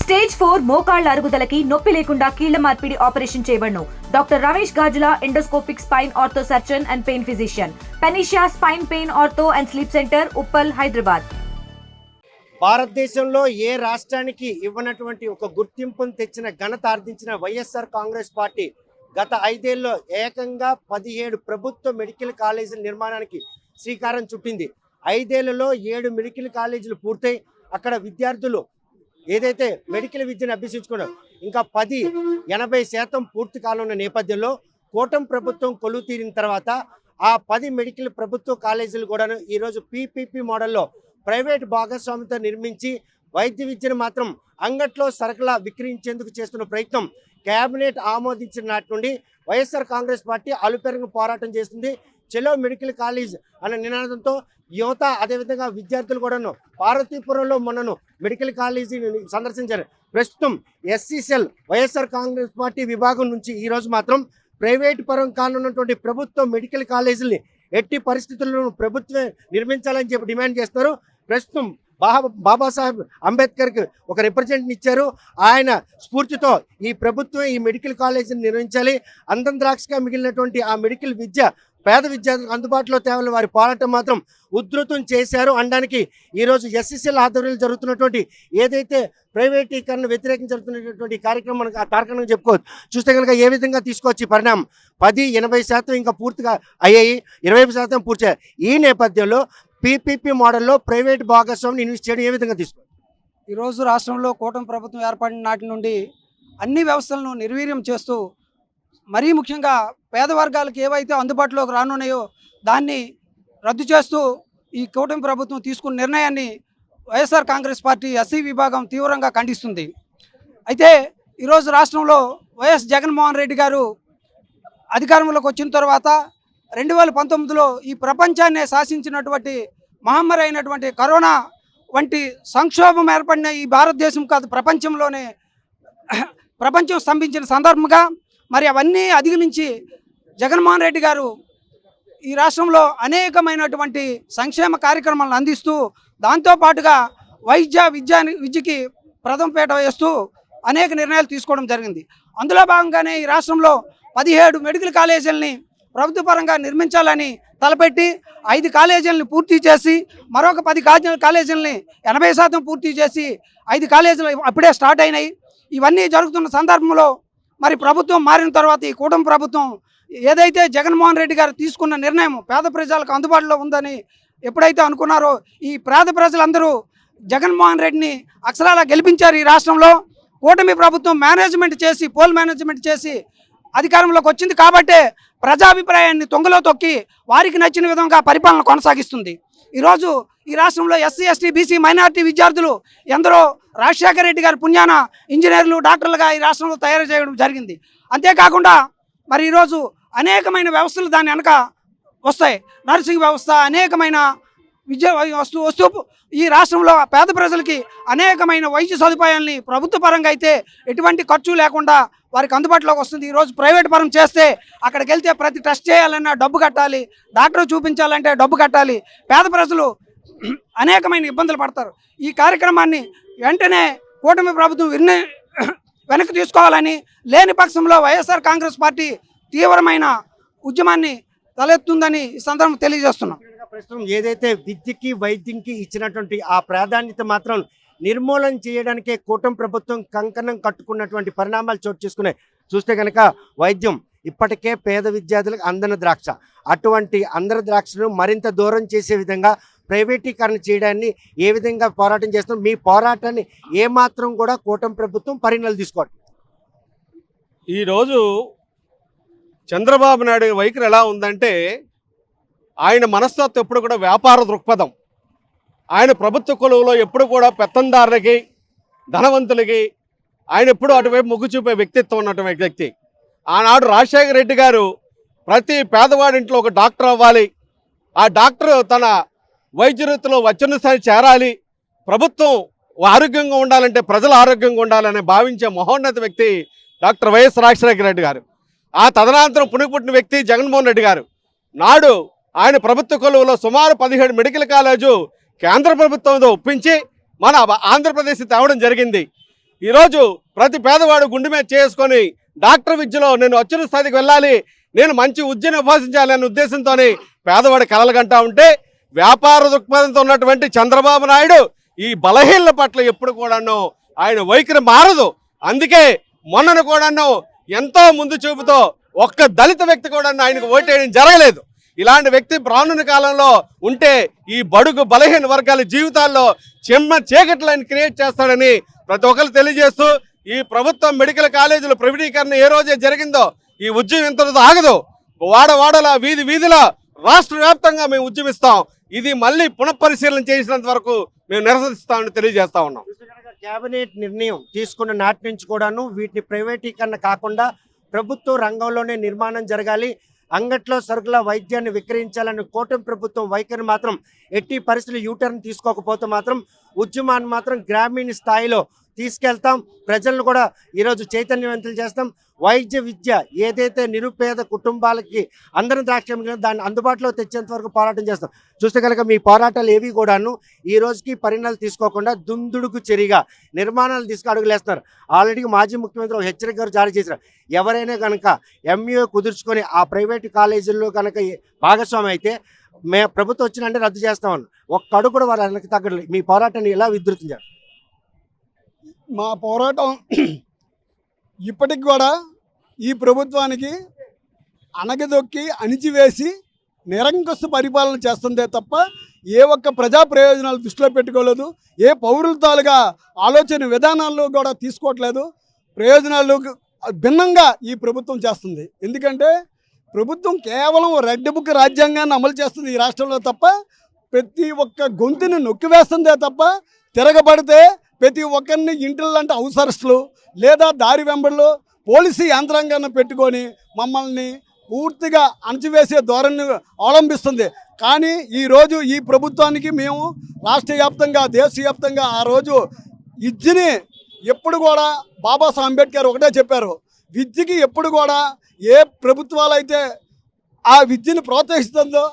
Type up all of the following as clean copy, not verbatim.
Stage 4 మోకాళ్ల అరుగుదలకి నొప్పి లేకుండా కీళ్ల మార్పిడి ఆపరేషన్ చేయబడును. Doctor Ramesh Gajula, endoscopic spine ortho surgeon and pain physician, పెనిషియా spine pain ortho and sleep centre, Uppal, Hyderabad. భారతదేశంలో ఏ రాష్ట్రానికి ఇవ్వనటువంటి ఒక గుర్తింపును తెచ్చిన ఘనత ఆర్జించిన వైఎస్ఆర్ కాంగ్రెస్ పార్టీ గత 5 ఏళ్లలో ఏకంగా 17 ప్రభుత్వ మెడికల్ కాలేజీల నిర్మాణానికి శ్రీకారం చుట్టింది. 5 ఏళ్లలో 7 మెడికల్ కాలేజీలు పూర్తయి అక్కడ విద్యార్థులు ఏదైతే మెడికల్ విద్యను అభ్యసించుకున్నారో ఇంకా 80% పూర్తి కానున్న నేపథ్యంలో కూటమి ప్రభుత్వం కొలువు తీరిన తర్వాత ఆ 10 మెడికల్ ప్రభుత్వ కాలేజీలు కూడాను ఈరోజు పీపీపీ మోడల్లో ప్రైవేట్ భాగస్వామితో నిర్మించి వైద్య విద్యను మాత్రం అంగట్లో సరకులా విక్రయించేందుకు చేస్తున్న ప్రయత్నం కేబినెట్ ఆమోదించిన నాటి నుండి వైఎస్ఆర్ కాంగ్రెస్ పార్టీ అలుపెరగ పోరాటం చేస్తుంది. చెలో మెడికల్ కాలేజ్ అనే నినాదంతో యువత అదేవిధంగా విద్యార్థులు కూడాను పార్వతీపురంలో మొన్నను మెడికల్ కాలేజీని సందర్శించారు. ప్రస్తుతం ఎస్సీసెల్ వైఎస్ఆర్ కాంగ్రెస్ పార్టీ విభాగం నుంచి ఈరోజు మాత్రం ప్రైవేట్ పరం కానున్నటువంటి ప్రభుత్వ మెడికల్ కాలేజీని ఎట్టి పరిస్థితుల్లోనూ ప్రభుత్వమే నిర్మించాలని చెప్పి డిమాండ్ చేస్తున్నారు. ప్రస్తుతం బాబాసాహెబ్ అంబేద్కర్కి ఒక రిప్రజెంటేషన్ ఇచ్చారు. ఆయన స్ఫూర్తితో ఈ ప్రభుత్వం ఈ మెడికల్ కాలేజీని నిర్వహించాలి, అందం ద్రాక్షగా మిగిలినటువంటి ఆ మెడికల్ విద్య పేద విద్యార్థులకు అందుబాటులో తేవాలని వారి పోరాటం మాత్రం ఉధృతం చేశారు అనడానికి ఈరోజు ఎస్సీసీల ఆధ్వర్యంలో జరుగుతున్నటువంటి ఏదైతే ప్రైవేటీకరణ వ్యతిరేకం జరుగుతున్నటువంటి కార్యక్రమం మనకు ఆ తారకంగా చెప్పుకోవచ్చు. చూస్తే కనుక ఏ విధంగా తీసుకోవచ్చు పరిణామం 80% ఇంకా పూర్తిగా అయ్యాయి, 20% పూర్తి. ఈ నేపథ్యంలో పీపీపీ మోడల్లో ప్రైవేట్ భాగస్వామిని ఇన్వెస్ట్ చేయడం ఏ విధంగా తీసుకోవచ్చు? ఈరోజు రాష్ట్రంలో కూటమి ప్రభుత్వం ఏర్పడిన నాటి నుండి అన్ని వ్యవస్థలను నిర్వీర్యం చేస్తూ మరీ ముఖ్యంగా పేద వర్గాలకు ఏవైతే అందుబాటులోకి రానున్నాయో దాన్ని రద్దు చేస్తూ ఈ కూటమి ప్రభుత్వం తీసుకున్న నిర్ణయాన్ని వైఎస్ఆర్ కాంగ్రెస్ పార్టీ ఎస్సీ విభాగం తీవ్రంగా ఖండిస్తుంది. అయితే ఈరోజు రాష్ట్రంలో వైఎస్ జగన్మోహన్ రెడ్డి గారు అధికారంలోకి వచ్చిన తర్వాత 2019లో ఈ ప్రపంచాన్ని శాసించినటువంటి మహమ్మారి అయినటువంటి కరోనా వంటి సంక్షోభం ఏర్పడిన ఈ భారతదేశం కాదు ప్రపంచం స్తంభించిన సందర్భంగా మరి అవన్నీ అధిగమించి జగన్మోహన్ రెడ్డి గారు ఈ రాష్ట్రంలో అనేకమైనటువంటి సంక్షేమ కార్యక్రమాలను అందిస్తూ దాంతోపాటుగా విద్యకి ప్రథమ పీట వేస్తూ అనేక నిర్ణయాలు తీసుకోవడం జరిగింది. అందులో భాగంగానే ఈ రాష్ట్రంలో 17 మెడికల్ కాలేజీలని ప్రభుత్వ పరంగా నిర్మించాలని తలపెట్టి 5 కాలేజీలను పూర్తి చేసి మరొక 10 కాలేజీలని 80% పూర్తి చేసి 5 కాలేజీలు అప్పుడే స్టార్ట్ అయినాయి. ఇవన్నీ జరుగుతున్న సందర్భంలో మరి ప్రభుత్వం మారిన తర్వాత ఈ కూటమి ప్రభుత్వం ఏదైతే జగన్మోహన్ రెడ్డి గారు తీసుకున్న నిర్ణయం పేద ప్రజలకు అందుబాటులో ఉందని ఎప్పుడైతే అనుకున్నారో ఈ పేద ప్రజలందరూ జగన్మోహన్ రెడ్డిని అక్షరాలా గెలిపించారు. ఈ రాష్ట్రంలో కూటమి ప్రభుత్వం పోల్ మేనేజ్మెంట్ చేసి అధికారంలోకి వచ్చింది కాబట్టే ప్రజాభిప్రాయాన్ని తొంగలో తొక్కి వారికి నచ్చిన విధంగా పరిపాలన కొనసాగిస్తుంది. ఈరోజు ఈ రాష్ట్రంలో ఎస్సీ, ఎస్టీ, బీసీ, మైనారిటీ విద్యార్థులు ఎందరో రాజశేఖర రెడ్డి గారి పుణ్యాన ఇంజనీర్లు, డాక్టర్లుగా ఈ రాష్ట్రంలో తయారు చేయడం జరిగింది. అంతేకాకుండా మరి ఈరోజు అనేకమైన వ్యవస్థలు దాని వెనక వస్తాయి. నర్సింగ్ వ్యవస్థ, అనేకమైన వస్తూ ఈ రాష్ట్రంలో పేద ప్రజలకి అనేకమైన వైద్య సదుపాయాలని ప్రభుత్వ పరంగా అయితే ఎటువంటి ఖర్చు లేకుండా వారికి అందుబాటులోకి వస్తుంది. ఈరోజు ప్రైవేట్ పరం చేస్తే అక్కడికి వెళ్తే ప్రతి టెస్ట్ చేయాలన్నా డబ్బు కట్టాలి, డాక్టర్ చూపించాలంటే డబ్బు కట్టాలి. పేద ప్రజలు అనేకమైన ఇబ్బందులు పడతారు. ఈ కార్యక్రమాన్ని వెంటనే కూటమి ప్రభుత్వం వెనక్కి తీసుకోవాలని, లేని పక్షంలో వైఎస్ఆర్ కాంగ్రెస్ పార్టీ తీవ్రమైన ఉద్యమాన్ని తలెత్తుందని ఈ సందర్భం తెలియజేస్తున్నాం. ప్రస్తుతం ఏదైతే విద్యకి వైద్యంకి ఇచ్చినటువంటి ఆ ప్రాధాన్యత మాత్రం నిర్మూలన చేయడానికే కూటమి ప్రభుత్వం కంకణం కట్టుకున్నటువంటి పరిణామాలు చోటు చేసుకున్నాయి. చూస్తే కనుక వైద్యం ఇప్పటికే పేద విద్యార్థులకు అందని ద్రాక్ష, అటువంటి అందరి ద్రాక్షను మరింత దూరం చేసే విధంగా ప్రైవేటీకరణ చేయడాన్ని ఏ విధంగా పోరాటం చేస్తున్నాం? మీ పోరాటాన్ని ఏమాత్రం కూడా కూటమి ప్రభుత్వం పరిణామాలు తీసుకోవడం. ఈరోజు చంద్రబాబు నాయుడు వైఖరి ఎలా ఉందంటే ఆయన మనస్తత్వం ఎప్పుడు కూడా వ్యాపార దృక్పథం. ఆయన ప్రభుత్వ కొలువులో ఎప్పుడు కూడా పెత్తందారులకి, ధనవంతులకి ఆయన ఎప్పుడు అటువైపు మొగ్గు చూపే వ్యక్తిత్వం ఉన్నటువంటి వ్యక్తి. ఆనాడు రాజశేఖర రెడ్డి గారు ప్రతి పేదవాడింట్లో ఒక డాక్టర్ అవ్వాలి, ఆ డాక్టర్ తన వైద్య వృత్తిలో వచ్చిన స్థాయి చేరాలి, ప్రభుత్వం ఆరోగ్యంగా ఉండాలంటే ప్రజలు ఆరోగ్యంగా ఉండాలని భావించే మహోన్నత వ్యక్తి డాక్టర్ వైఎస్ రాజశేఖర రెడ్డి గారు. ఆ తదనంతరం పుట్టిన వ్యక్తి జగన్మోహన్ రెడ్డి గారు. నాడు ఆయన ప్రభుత్వ కొలువులో సుమారు 17 మెడికల్ కాలేజు కేంద్ర ప్రభుత్వంతో ఒప్పించి మన ఆంధ్రప్రదేశ్ తేవడం జరిగింది. ఈరోజు ప్రతి పేదవాడు గుండె మీద చేసుకొని డాక్టర్ విద్యలో నేను అత్యున్నత స్థాయికి వెళ్ళాలి, నేను మంచి ఉద్యోగం ఉపాసించాలి అనే ఉద్దేశంతో పేదవాడి కలలుగంటా ఉంటే వ్యాపార దృక్పథంతో ఉన్నటువంటి చంద్రబాబు నాయుడు ఈ బలహీనల పట్ల ఎప్పుడు కూడాను ఆయన వైఖరి మారదు. అందుకే మొన్నను కూడాను ఎంతో ముందు చూపుతో ఒక్క దళిత వ్యక్తి కూడా ఆయనకు ఓటేయడం జరగలేదు. ఇలాంటి వ్యక్తి రానున్న కాలంలో ఉంటే ఈ బడుగు బలహీన వర్గాల జీవితాల్లో చీకట్లు ఆయన క్రియేట్ చేస్తాడని ప్రతి ఒక్కరు తెలియజేస్తూ, ఈ ప్రభుత్వం మెడికల్ కాలేజీల ప్రైవేటీకరణ ఏ రోజే జరిగిందో ఈ ఉద్యమం ఇంతటితో ఆగదు. వాడవాడల వీధి వీధిలో రాష్ట్ర వ్యాప్తంగా మేము ఉద్యమిస్తాం. ఇది మళ్ళీ పునఃపరిశీలన చేసినంత వరకు మేము నిరసిస్తామని తెలియజేస్తా ఉన్నాం. కేబినెట్ నిర్ణయం తీసుకున్న నాటి నుంచి కూడాను వీటిని ప్రైవేటీకరణ కాకుండా ప్రభుత్వ రంగంలోనే నిర్మాణం జరగాలి, అంగట్లో సరుకుల వైద్యాన్ని విక్రయించాలని కూటమి ప్రభుత్వం వైఖరి మాత్రం ఎట్టి పరిస్థితులు యూటర్న్ తీసుకోకపోతే మాత్రం ఉద్యమాన్ని మాత్రం గ్రామీణ స్థాయిలో తీసుకెళ్తాం. ప్రజలను కూడా ఈరోజు చైతన్యవంతులు చేస్తాం. వైద్య విద్య ఏదైతే నిరుపేద కుటుంబాలకి అందరం ద్రాక్షం దాన్ని అందుబాటులో తెచ్చేంత వరకు పోరాటం చేస్తాం. చూస్తే కనుక మీ పోరాటాలు ఏవి కూడాను ఈ రోజుకి పరిణామాలు తీసుకోకుండా దుందుడుకు చెరిగా నిర్మాణాలు తీసుకు అడుగులేస్తున్నారు. ఆల్రెడీ మాజీ ముఖ్యమంత్రి ఒక హెచ్చరిక గారు జారీ చేశారు. ఎవరైనా కనుక ఎంఈఓ కుదుర్చుకొని ఆ ప్రైవేటు కాలేజీల్లో కనుక భాగస్వామి అయితే ప్రభుత్వం వచ్చినంటే రద్దు చేస్తామని ఒక్క అడుగు కూడా వారు వెనక్కి తగ్గలేదు. మీ పోరాటాన్ని ఎలా విధృతం చేస్తారు? మా పోరాటం ఇప్పటికి కూడా ఈ ప్రభుత్వానికి అణగదొక్కి అణిచివేసి నిరంకుశ పరిపాలన చేస్తుందే తప్ప ఏ ఒక్క ప్రజా ప్రయోజనాలు దృష్టిలో పెట్టుకోలేదు, ఏ పౌరులతాలుగా ఆలోచన విధానాల్లో కూడా తీసుకోవట్లేదు. ప్రయోజనాలు భిన్నంగా ఈ ప్రభుత్వం చేస్తుంది. ఎందుకంటే ప్రభుత్వం కేవలం రెడ్ బుక్ రాజ్యాంగాన్ని అమలు చేస్తుంది ఈ రాష్ట్రంలో తప్ప ప్రతి ఒక్క గొంతుని నొక్కివేస్తుందే తప్ప తిరగబడితే ప్రతి ఒక్కరిని ఇంటిల్లంటే అవసరస్తులు లేదా దారి వెంబడిలో పోలీసు యంత్రాంగాన్ని పెట్టుకొని మమ్మల్ని పూర్తిగా అణచివేసే ధోరణిని అవలంబిస్తుంది. కానీ ఈరోజు ఈ ప్రభుత్వానికి మేము రాష్ట్ర వ్యాప్తంగా దేశవ్యాప్తంగా ఆ రోజు విద్యని ఎప్పుడు కూడా బాబాసాహెబ్ అంబేద్కర్ ఒకటే చెప్పారు, విద్యకి ఎప్పుడు కూడా ఏ ప్రభుత్వాలు అయితే ఆ విద్యను ప్రోత్సహిస్తుందో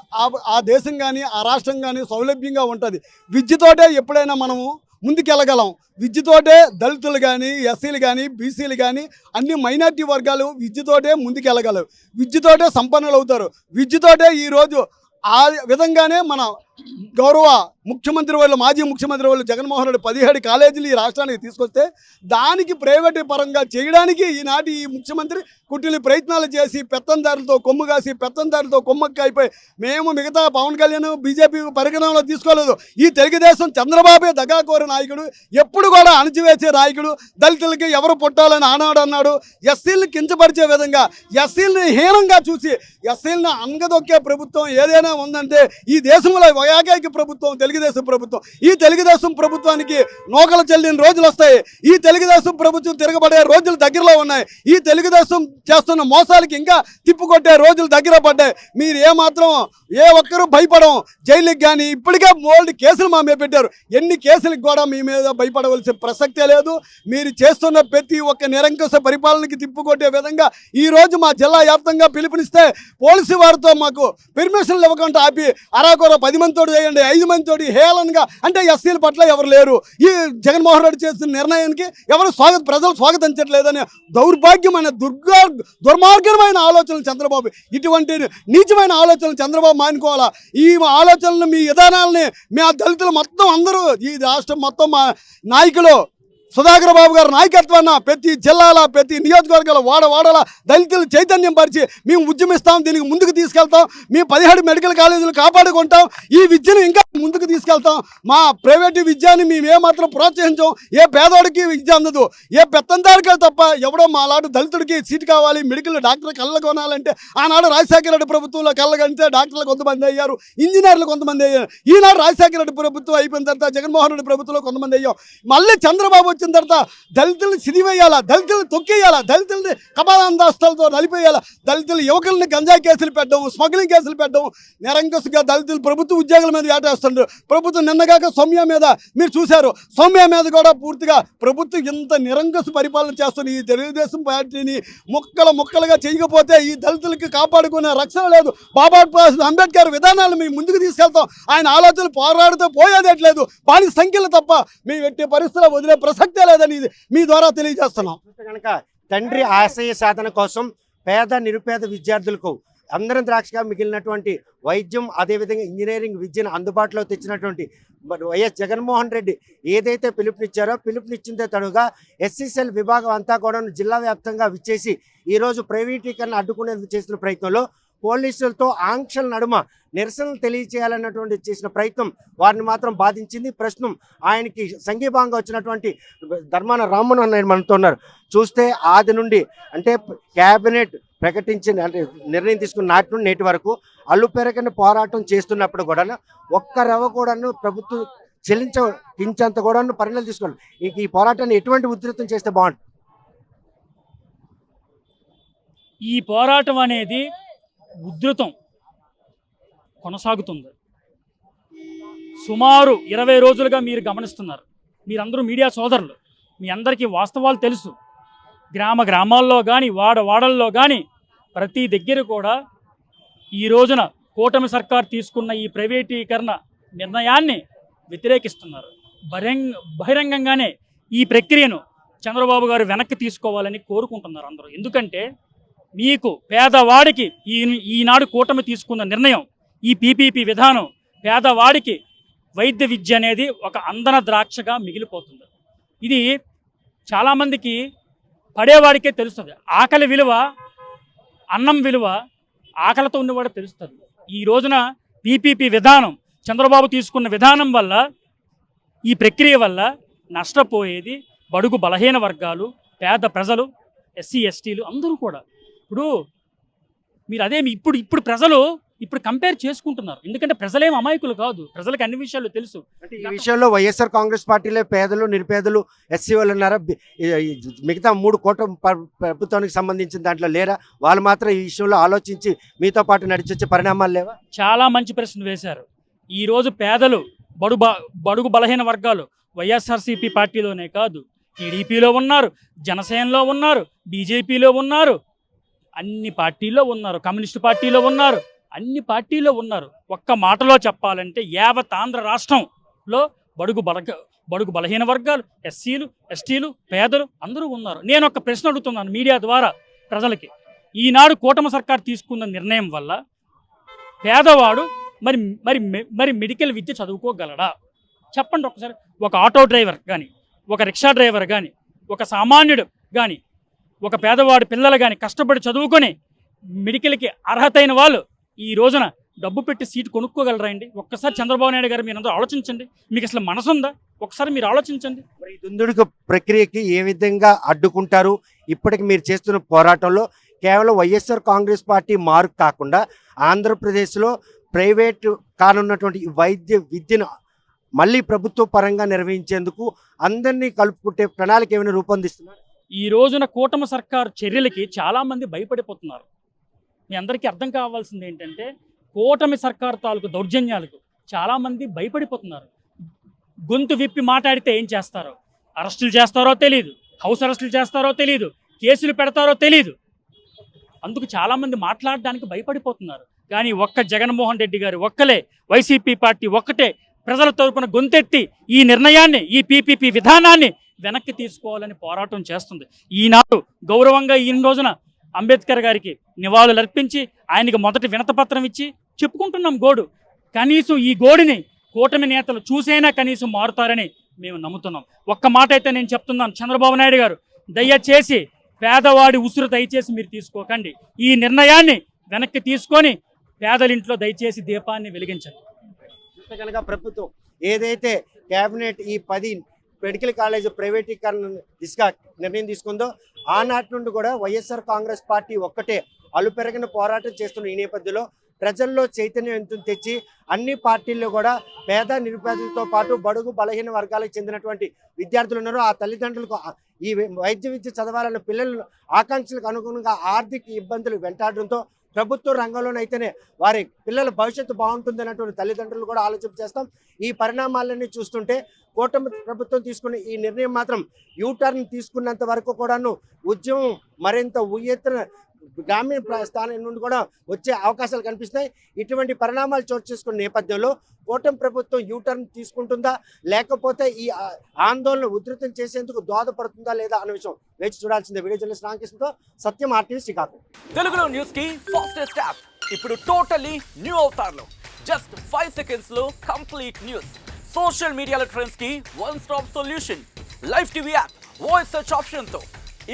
ఆ దేశం కానీ ఆ రాష్ట్రం కానీ సౌలభ్యంగా ఉంటుంది. విద్యతోటే ఎప్పుడైనా మనము ముందుకెళ్ళగలం. విద్యతోటే దళితులు కానీ ఎస్సీలు కానీ బీసీలు కానీ అన్ని మైనార్టీ వర్గాలు విద్యతోటే ముందుకెళ్ళగలవు, విద్యతోటే సంపన్నులు అవుతారు. విద్యతోటే ఈరోజు ఆ విధంగానే మన గౌరవ ముఖ్యమంత్రి వాళ్ళు మాజీ ముఖ్యమంత్రి వాళ్ళు జగన్మోహన్ రెడ్డి 17 కాలేజీలు ఈ రాష్ట్రానికి తీసుకొస్తే దానికి ప్రైవేటు పరంగా చేయడానికి ఈనాటి ఈ ముఖ్యమంత్రి కుట్టిలి ప్రయత్నాలు చేసి పెత్తందారులతో కొమ్ము కాసి పెత్తందారులతో కొమ్మక్కి అయిపోయి మేము మిగతా పవన్ కళ్యాణ్ బీజేపీ పరిగణనలో తీసుకోలేదు. ఈ తెలుగుదేశం చంద్రబాబే దగాకోర నాయకుడు, ఎప్పుడు కూడా అణచివేసే నాయకుడు. దళితులకి ఎవరు పుట్టాలని ఆనాడు అన్నాడు. ఎస్సీలను కించపరిచే విధంగా ఎస్సీలని హీనంగా చూసి ఎస్సీలను అంగదొక్కే ప్రభుత్వం ఏదైనా ఉందంటే ఈ దేశంలో ఏకైక ప్రభుత్వం తెలుగుదేశం ప్రభుత్వం. ఈ తెలుగుదేశం ప్రభుత్వానికి నోకలు చెల్లిన రోజులు వస్తాయి. ఈ తెలుగుదేశం ప్రభుత్వం తిరగబడే రోజులు దగ్గరలో ఉన్నాయి. ఈ తెలుగుదేశం చేస్తున్న మోసాలకి ఇంకా తిప్పుకొట్టే రోజులు దగ్గర పడ్డాయి. మీరు ఏమాత్రం ఏ ఒక్కరూ భయపడం. జైలుకి కానీ ఇప్పటికే మోల్డ్ కేసులు మా మీద పెట్టారు. ఎన్ని కేసులకు కూడా మీ మీద భయపడవలసిన ప్రసక్తే లేదు. మీరు చేస్తున్న ప్రతి ఒక్క నిరంకుశ పరిపాలనకి తిప్పుకొట్టే విధంగా ఈరోజు మా జిల్లా వ్యాప్తంగా పిలుపునిస్తే పోలీసు వారితో మాకు పెర్మిషన్లు ఇవ్వకుండా ఆపి అరాకొర 10 మందితో చేయండి 5 మందితో హేళనగా అంటే ఎస్సీల పట్ల ఎవరు లేరు. ఈ జగన్మోహన్ రెడ్డి చేసిన నిర్ణయానికి ఎవరు ప్రజలు స్వాగతించట్లేదని దౌర్భాగ్యమైన దుర్మార్గమైన ఆలోచనలు చంద్రబాబు, ఇటువంటి నీచమైన ఆలోచనలు చంద్రబాబు మానుకోవాలా. ఈ ఆలోచనలు మీ విధానాలని మీ దళితులు మొత్తం అందరూ ఈ రాష్ట్రం మొత్తం మా నాయకులు సుధాకర్ బాబు గారి నాయకత్వాన్ని ప్రతి జిల్లాల ప్రతి నియోజకవర్గాల వాడవాడల దళితులు చైతన్యం పరిచి మేము ఉద్యమిస్తాం, దీనికి ముందుకు తీసుకెళ్తాం. మేము 17 మెడికల్ కాలేజీలు కాపాడుకుంటాం. ఈ విద్యను ఇంకా ముందుకు తీసుకెళ్తాం. మా ప్రైవేటు విద్యని మేము ఏమాత్రం ప్రోత్సహించాం. ఏ పేదోడికి విద్య అందదు, ఏ పెత్తందారికి తప్ప ఎవడో మా లాంటి దళితుడికి సీటు కావాలి మెడికల్ డాక్టర్ కళ్ళ కొనాలంటే ఆనాడు రాజశేఖర రెడ్డి ప్రభుత్వంలో కళ్ళగంటే డాక్టర్లు కొంతమంది అయ్యారు, ఇంజనీర్లు కొంతమంది అయ్యారు. ఈనాడు రాజశేఖర రెడ్డి ప్రభుత్వం అయిపోయిన తర్వాత జగన్మోహన్ రెడ్డి ప్రభుత్వంలో కొంతమంది అయ్యాం. మళ్ళీ చంద్రబాబు వచ్చిన తర్వాత దళితులను సిదివేయాలా, దళితులను తొక్కేయాలా, దళితులని కపాలాందాస్తాలతో నలిపేయాలా, దళితులు యువకులని గంజాయి కేసులు పెట్టడం, స్మగ్లింగ్ కేసులు పెట్టడం, నిరంకుశగా దళితులు ప్రభుత్వ ఉద్యోగుల మీద వేటేస్తుండ్రు. ప్రభుత్వం నిన్నగాక సౌమ్య మీద మీరు చూశారు. సౌమ్య మీద కూడా పూర్తిగా ప్రభుత్వం ఇంత నిరంకుశ పరిపాలన చేస్తున్న ఈ తెలుగుదేశం పార్టీని ముక్కలుగా చేయకపోతే ఈ దళితులకి కాపాడుకునే రక్షణ లేదు. బాబాసాహెబ్ అంబేద్కర్ విధానాలు మేము ముందుకు తీసుకెళ్తాం. ఆయన ఆలోచనలు పోరాడుతూ పోయేదేట్లేదు. బాని సంఖ్యలు తప్ప మేము ఎట్టి పరిస్థితుల్లో వదిలే ప్రసక్తి ప్రసక్తే లేదని మీ ద్వారా తెలియజేస్తున్నాం. కనుక తండ్రి ఆశయ సాధన కోసం పేద నిరుపేద విద్యార్థులకు అందరం ద్రాక్షగా మిగిలినటువంటి వైద్యం అదేవిధంగా ఇంజనీరింగ్ విద్యను అందుబాటులో తెచ్చినటువంటి వైఎస్ జగన్మోహన్ రెడ్డి ఏదైతే పిలుపునిచ్చారో పిలుపునిచ్చిందే తడుగా ఎస్సీసెల్ విభాగం అంతా కూడా జిల్లా వ్యాప్తంగా విచ్చేసి ఈరోజు ప్రైవేటీకరణ అడ్డుకునేందుకు చేసిన ప్రయత్నంలో పోలీసులతో ఆంక్షల నడుమ నిరసనలు తెలియచేయాలన్నటువంటి చేసిన ప్రయత్నం వారిని మాత్రం బాధించింది. ప్రస్తుతం ఆయనకి సంఘీభావంగా వచ్చినటువంటి ధర్మాన రామ్మోహన్ నాయుడు మనతో ఉన్నారు. చూస్తే ఆది నుండి అంటే క్యాబినెట్ ప్రకటించిన అంటే నిర్ణయం తీసుకున్న నాటి నుండి నేటి వరకు అల్లుపెరగని పోరాటం చేస్తున్నప్పుడు కూడా ఒక్క రవ్వ కూడాను ప్రభుత్వం చెల్లించంత కూడాను పరిణామాలు తీసుకోవాలి. ఈ పోరాటాన్ని ఎటువంటి ఉధృతం చేస్తే బాగుంటుంది? ఈ పోరాటం అనేది ఉధృతం కొనసాగుతుంది. సుమారు 20 రోజులుగా మీరు గమనిస్తున్నారు. మీరందరూ మీడియా సోదరులు, మీ అందరికీ వాస్తవాలు తెలుసు. గ్రామాల్లో కానీ వాడల్లో కానీ ప్రతి దగ్గర కూడా ఈ రోజున కూటమి సర్కార్ తీసుకున్న ఈ ప్రైవేటీకరణ నిర్ణయాన్ని వ్యతిరేకిస్తున్నారు. బహిరంగంగానే ఈ ప్రక్రియను చంద్రబాబు గారు వెనక్కి తీసుకోవాలని కోరుకుంటున్నారు అందరూ. ఎందుకంటే మీకు పేదవాడికి ఈనాడు కూటమి తీసుకున్న నిర్ణయం, ఈ పీపీపీ విధానం పేదవాడికి వైద్య విద్య అనేది ఒక అందన ద్రాక్షగా మిగిలిపోతుంది. ఇది చాలామందికి పడేవాడికే తెలుస్తుంది. ఆకలి విలువ, అన్నం విలువ ఆకలితో ఉన్నవాడు తెలుస్తుంది. ఈ రోజున పీపీపీ విధానం చంద్రబాబు తీసుకున్న విధానం వల్ల, ఈ ప్రక్రియ వల్ల నష్టపోయేది బడుగు బలహీన వర్గాలు, పేద ప్రజలు, ఎస్సీ ఎస్టీలు అందరూ కూడా. ఇప్పుడు మీరు అదే ఇప్పుడు ప్రజలు కంపేర్ చేసుకుంటున్నారు. ఎందుకంటే ప్రజలేం అమాయకులు కాదు, ప్రజలకు అన్ని విషయాలు తెలుసు. అంటే ఈ విషయంలో వైఎస్ఆర్ కాంగ్రెస్ పార్టీలో పేదలు నిరుపేదలు ఎస్సీ వాళ్ళు ఉన్నారా? మిగతా 3 కోట్ల ప్రభుత్వానికి సంబంధించిన దాంట్లో లేరా? వాళ్ళు మాత్రం ఈ విషయంలో ఆలోచించి మీతో పాటు నడిచొచ్చే పరిణామాలు లేవా? చాలా మంచి ప్రశ్న వేశారు. ఈరోజు పేదలు, బడుగు బలహీన వర్గాలు వైఎస్ఆర్సీపీ పార్టీలోనే కాదు, టీడీపీలో ఉన్నారు, జనసేనలో ఉన్నారు, బీజేపీలో ఉన్నారు, అన్ని పార్టీల్లో ఉన్నారు, కమ్యూనిస్టు పార్టీలో ఉన్నారు, అన్ని పార్టీల్లో ఉన్నారు. ఒక్క మాటలో చెప్పాలంటే యావత్ ఆంధ్ర రాష్ట్రంలో బడుగు బలహీన వర్గాలు, ఎస్సీలు, ఎస్టీలు, పేదలు అందరూ ఉన్నారు. నేను ఒక ప్రశ్న అడుగుతున్నాను మీడియా ద్వారా ప్రజలకి. ఈనాడు కూటమి సర్కార్ తీసుకున్న నిర్ణయం వల్ల పేదవాడు మరి మెడికల్ విద్య చదువుకోగలడా? చెప్పండి ఒకసారి. ఒక ఆటో డ్రైవర్ కానీ, ఒక రిక్షా డ్రైవర్ కానీ, ఒక సామాన్యుడు కానీ, ఒక పేదవాడి పిల్లలు కానీ కష్టపడి చదువుకొని మెడికల్కి అర్హతైన వాళ్ళు ఈ రోజున డబ్బు పెట్టి సీటు కొనుక్కోగలరా అండి? ఒక్కసారి చంద్రబాబు నాయుడు గారు మీరు అందరూ ఆలోచించండి. మీకు అసలు మనసుందా? ఒకసారి మీరు ఆలోచించండి. మరి దుందుడుకు ప్రక్రియకి ఏ విధంగా అడ్డుకుంటారు? ఇప్పటికి మీరు చేస్తున్న పోరాటంలో కేవలం వైఎస్ఆర్ కాంగ్రెస్ పార్టీ మార్క్ కాకుండా ఆంధ్రప్రదేశ్లో ప్రైవేట్ కానున్నటువంటి వైద్య విద్యను మళ్ళీ ప్రభుత్వ పరంగా నిర్వహించేందుకు అందరినీ కలుపుకుంటే ప్రణాళిక ఏమైనా రూపొందిస్తున్నారు? ఈ రోజున కూటమి సర్కార్ చర్యలకి చాలామంది భయపడిపోతున్నారు. మీ అందరికీ అర్థం కావాల్సింది ఏంటంటే కూటమి సర్కార్ తాలూకు దౌర్జన్యాలకు చాలామంది భయపడిపోతున్నారు. గొంతు విప్పి మాట్లాడితే ఏం చేస్తారో, అరెస్టులు చేస్తారో తెలియదు, హౌస్ అరెస్టులు చేస్తారో తెలియదు, కేసులు పెడతారో తెలియదు. అందుకు చాలామంది మాట్లాడడానికి భయపడిపోతున్నారు. కానీ ఒక్క జగన్మోహన్ రెడ్డి గారు ఒక్కలే, వైసీపీ పార్టీ ఒక్కటే ప్రజల తరపున గొంతెత్తి ఈ నిర్ణయాన్ని, ఈ పీపీపీ విధానాన్ని వెనక్కి తీసుకోవాలని పోరాటం చేస్తుంది. ఈనాడు గౌరవంగా ఈ రోజున అంబేద్కర్ గారికి నివాళులు అర్పించి ఆయనకి మొదటి వినతపత్రం ఇచ్చి చెప్పుకుంటున్నాం గోడు. కనీసం ఈ గోడిని కూటమి నేతలు చూసైనా కనీసం మారుతారని మేము నమ్ముతున్నాం. ఒక్క మాట అయితే నేను చెప్తున్నాను, చంద్రబాబు నాయుడు గారు దయచేసి పేదవాడి ఉసురు దయచేసి మీరు తీసుకోకండి. ఈ నిర్ణయాన్ని వెనక్కి తీసుకొని పేదలింట్లో దయచేసి దీపాన్ని వెలిగించండి. కనుక ప్రభుత్వం ఏదైతే కేబినెట్ ఈ 10 మెడికల్ కాలేజ్ ప్రైవేటీకరణ దిశగా నిర్ణయం తీసుకుందో ఆనాటి నుండి కూడా వైఎస్ఆర్ కాంగ్రెస్ పార్టీ ఒక్కటే అలుపెరగిన పోరాటం చేస్తున్న ఈ నేపథ్యంలో ప్రజల్లో చైతన్యవంతం తెచ్చి అన్ని పార్టీల్లో కూడా పేద నిరుపేదలతో పాటు బడుగు బలహీన వర్గాలకు చెందినటువంటి విద్యార్థులు ఉన్నారు. ఆ తల్లిదండ్రులకు ఈ వైద్య విద్య చదవాలన్న పిల్లల ఆకాంక్షలకు అనుగుణంగా ఆర్థిక ఇబ్బందులు వెంటాడడంతో ప్రభుత్వ రంగంలోనైతేనే వారి పిల్లల భవిష్యత్తు బాగుంటుంది అన్నటువంటి తల్లిదండ్రులు కూడా ఆలోచన చేస్తాం. ఈ పరిణామాలన్నీ చూస్తుంటే కూటమి ప్రభుత్వం తీసుకున్న ఈ నిర్ణయం మాత్రం యూటర్న్ తీసుకున్నంత వరకు కూడాను ఉద్యమం మరింత ఉయ్యెత్తున గ్రామీణ స్థానం నుండి కూడా వచ్చే అవకాశాలు కనిపిస్తున్నాయి. ఇటువంటి పరిణామాలు చోటు చేసుకున్న నేపథ్యంలో కూటమి ప్రభుత్వం యూటర్న్ తీసుకుంటుందా, లేకపోతే ఈ ఆందోళన ఉధృతం చేసేందుకు దోహదపడుతుందా లేదా అనే విషయం వేచి చూడాల్సిందే. వీడియో జర్నలిస్ట్ రామకృష్ణతో సత్యం, RTV శ్రీకాకుళం. తెలుగులో న్యూస్ కి ఫాస్టెస్ట్ యాప్ ఇప్పుడు టోటలీ న్యూ అవతార్లో జస్ట్ 5 సెకండ్స్ లో కంప్లీట్ న్యూస్. సోషల్ మీడియాలో ట్రెండ్స్ కి one stop solution. Live TV app voice search option తో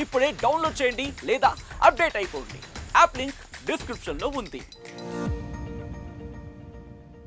ఇప్పుడే డౌన్లోడ్ చేయండి లేదా అప్డేట్ అయిపోండి. యాప్ లింక్ డిస్క్రిప్షన్ లో ఉంది.